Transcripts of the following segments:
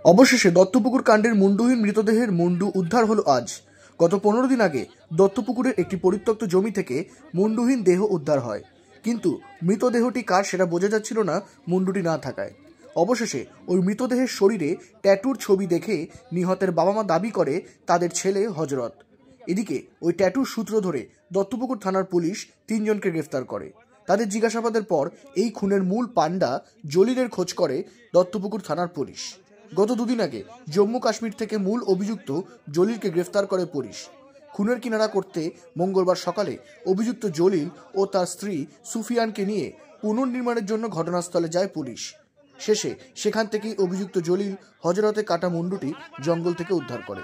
অবশেষে দত্তপুকুর কাণ্ডের মুন্ডুহীন মৃতদেহের মুন্ডু উদ্ধার হলো আজ। গত 15 দিন আগে দত্তপুকুরের একটি পরিত্যক্ত জমি থেকে মুন্ডুহীন দেহ উদ্ধার হয়, কিন্তু মৃতদেহটি কার সেটা বোঝা যাচ্ছিল না মুন্ডুটি না থাকায়। অবশেষে ওই মৃতদেহের শরীরে ট্যাটুর ছবি দেখে নিহতের বাবা মা দাবি করে তাদের ছেলে হজরত। এদিকে ওই ট্যাটুর সূত্র ধরে দত্তপুকুর থানার পুলিশ 3 জনকে গ্রেফতার করে। তাদের জিজ্ঞাসাবাদের পর এই খুনের মূল পাণ্ডা জলিলের খোঁজ করে দত্তপুকুর থানার পুলিশ। গত 2 দিন আগে জম্মু কাশ্মীর থেকে মূল অভিযুক্ত জলিলকে গ্রেফতার করে পুলিশ। খুনের কিনারা করতে মঙ্গলবার সকালে অভিযুক্ত জলিল ও তার স্ত্রী সুফিয়ানকে নিয়ে পুনর্নির্মাণের জন্য ঘটনাস্থলে যায় পুলিশ। শেষে সেখান থেকেই অভিযুক্ত জলিল হজরতে কাটা মুন্ডুটি জঙ্গল থেকে উদ্ধার করে।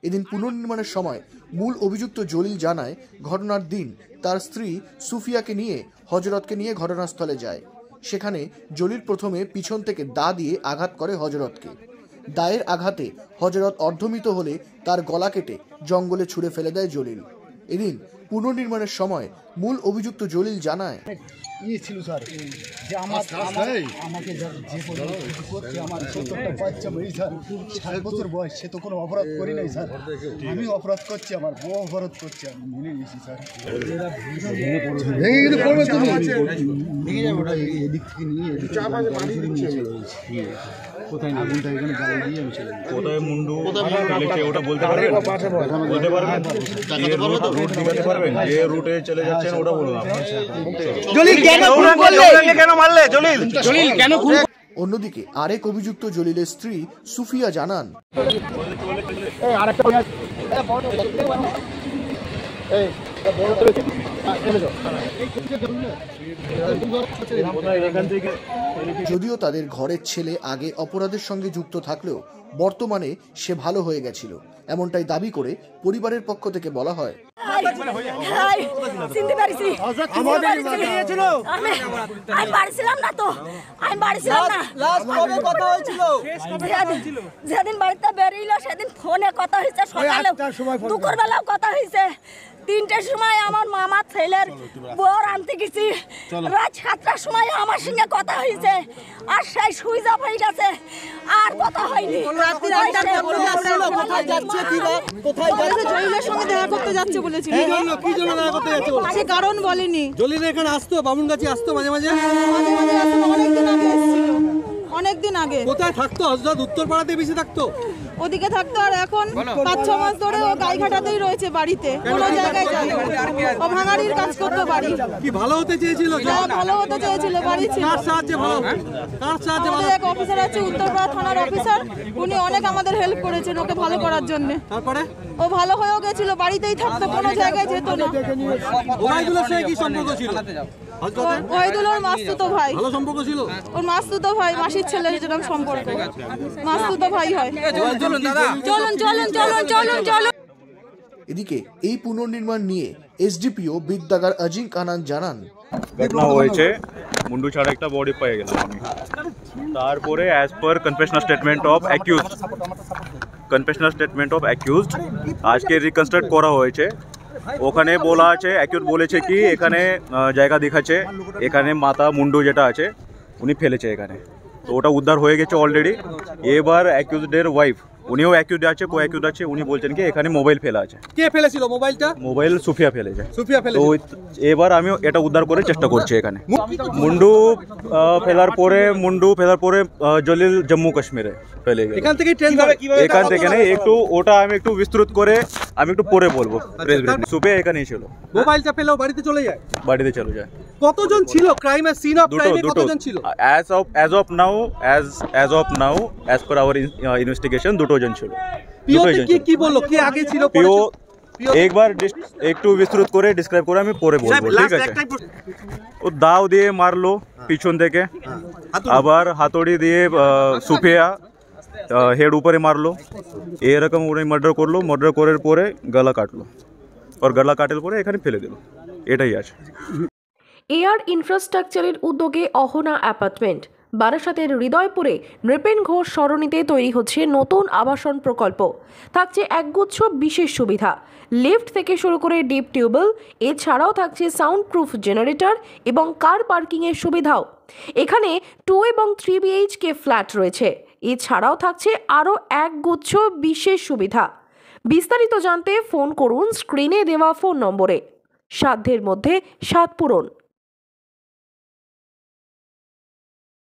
এদিন পুনর্নির্মাণের সময় মূল অভিযুক্ত জলিল জানায় ঘটনার দিন তার স্ত্রী সুফিয়াকে নিয়ে হজরতকে নিয়ে ঘটনাস্থলে যায়। সেখানে জলিল প্রথমে পিছন থেকে দা দিয়ে আঘাত করে হজরতকে। দায়ের আঘাতে হজরত অর্ধমৃত হলে তার গলা কেটে জঙ্গলে ছুঁড়ে ফেলে দেয় জলিল। এদিন পুনর্নির্মাণের সময় মূল অভিযুক্ত জলিল জানায় ছিল স্যার যে আমাকে যে করছে আমার 70টা বাচ্চা মেয়ে স্যার 60 বছর বয়স, সে তো কোনো অপরাধ করি নাই স্যার। আমি অপরাধ করছি, আমার বউ অপরাধ করছে, আমি মেনে নিয়েছি স্যার। ভেঙে যাবে এদিক থেকে নিয়ে কোথায় আগুনটা এখানে জ্বালিয়ে দিয়ে আমি চলে কোথায় মুন্ডু ফেলেছে ওটা বলতে পারবেন? বলতে পারবেন? রুট পারবেন? যে রুটে চলে যাচ্ছেন ওটা বলুন। অন্যদিকে আরেক অভিযুক্ত জলিলের স্ত্রী সুফিয়া জানান যদিও তাদের ঘরের ছেলে আগে অপরাধের সঙ্গে যুক্ত থাকলেও বর্তমানে সে ভালো হয়ে গেছিল, এমনটাই দাবি করে পরিবারের পক্ষ থেকে বলা হয়। যেদিন বাড়িতে বেরিয়েছিল সেদিন ফোনে কথা হয়েছে, সকালে দুপুর বেলাও কথা হয়েছে, 3টার সময় আমার মামা ছেলের বর আনতে গেছি, রাত 7টার সময় আমার সঙ্গে কথা হয়েছে, আর সেই সুইচ অফ হয়ে গেছে, আর কথা হয়নি। জলিলের সঙ্গে দেখা করতে যাচ্ছে বলেছিল, সে কারণ বলেনি। জলিল এখানে আসতো, বামুনগাছি আসতো মাঝে মাঝে, অনেকদিন আগে। কোথায় থাকতো হযরত? উত্তরপাড়াতে বেশি থাকতো, ওদিকে থাকতো। আর এখন 5-6 মাস ধরে ও গাইঘাটাতেই রয়েছে, বাড়িতে কোনো জায়গায় যায় না। ও ভাঙাড়ির কাজ করতো বাড়ি। কি ভালো হতে চেয়েছিল? ভালো হতে চেয়েছিল, বাড়ি ছিল। কার সাহায্যে ভালো? কার সাহায্যে ভালো? এক অফিসার আছে, উত্তরপাড়া থানার অফিসার, উনি অনেক আমাদের হেল্প করেছেন ওকে ভালো করার জন্য। তারপরে ও ভালো হয়েও গেছিল, বাড়িতেই থাকতো, কোনো জায়গায় যেত না। ওবাইদুলের সাথে কি সম্পর্ক ছিল? ওবাইদুল ওর মাসতুতো ভাই। ভালো সম্পর্ক ছিল? ওর মাসতুতো ভাই, মাসির ছেলের যেরকম সম্পর্ক, মাসতুতো ভাই হয়। চলুন দাদা, চলুন চলুন চলুন চলুন চলুন। এদিকে এই পুনর্নির্মাণ নিয়ে এসডিপিও বিদ্যাগার আজিঙ্ক আনন্দ জানান ঘটনা হয়েছে, মুন্ডু ছাড়া একটা বডি পেয়ে গেলাম আমি। তারপরে as per confessional statement of accused আজকে রিকনস্ট্রাক্ট করা হয়েছে। ওখানে বলা আছে, অ্যাকিউজ বলেছে কি এখানে জায়গা দেখাচ্ছে, এখানে মাথা মুন্ডু যেটা আছে উনি ফেলেছে এখানে, তো ওটা উদ্ধার হয়ে গেছে অলরেডি। এবার অ্যাকিউজডের ওয়াইফ, উনিও অ্যাকিউজ আছে, কো অ্যাকিউজ আছে, উনি বলছেন কি এখানে মোবাইল ফেলা আছে। কে ফেলেছিল মোবাইলটা? মোবাইল সুফিয়া ফেলেছে। সুফিয়া ফেলেছে। তো এবার আমি এটা উদ্ধার করার চেষ্টা করছি। এখানে মুন্ডু ফেলার পরে জলিল জম্মু কাশ্মীরে ফেলে গেছে। এখান থেকে ট্রেন যাবে কিভাবে? এখান থেকে না, একটু ওটা আমি একটু বিস্তৃত করে আমি একটু পরে বলবো। সুফিয়া এখানেই ছিল। মোবাইলটা পেলেও বাড়িতে চলে যায়? বাড়িতে চলে যায়। কতজন ছিল ক্রাইমের সিন অফ ক্রাইমে? কতজন ছিল? as of now as per our investigation 2 জন ছিল। কি বললো? কি আগে ছিল? একবার একটু বিস্তৃত করে ডিসক্রাইব করে আমি পরে বলবো, ঠিক আছে? ও দাও দিয়ে মারলো পিছন থেকে, আবার হাতুড়ি দিয়ে সুফিয়া হেড উপরে মারলো, এরকম উনি মার্ডার করলো। মার্ডার করার পরে গলা কাটলো, আর গলা কাটার পরে এখানে ফেলে দিল, এটাই আছে। এয়ার ইনফ্রাস্ট্রাকচারের উদ্যোগে অহনা অ্যাপার্টমেন্ট বারাসাতের হৃদয়পুরে নৃপেন ঘোষ সরণিতে তৈরি হচ্ছে নতুন আবাসন প্রকল্প। থাকছে একগুচ্ছ বিশেষ সুবিধা, লিফট থেকে শুরু করে ডিপ টিউবওয়েল, এছাড়াও থাকছে সাউন্ড প্রুফ জেনারেটর এবং কার পার্কিংয়ের সুবিধাও। এখানে 2 এবং 3 BHK ফ্ল্যাট রয়েছে। এছাড়াও থাকছে আরও একগুচ্ছ বিশেষ সুবিধা। বিস্তারিত জানতে ফোন করুন স্ক্রিনে দেওয়া ফোন নম্বরে। সাধ্যের মধ্যে স্বাদ পূরণ।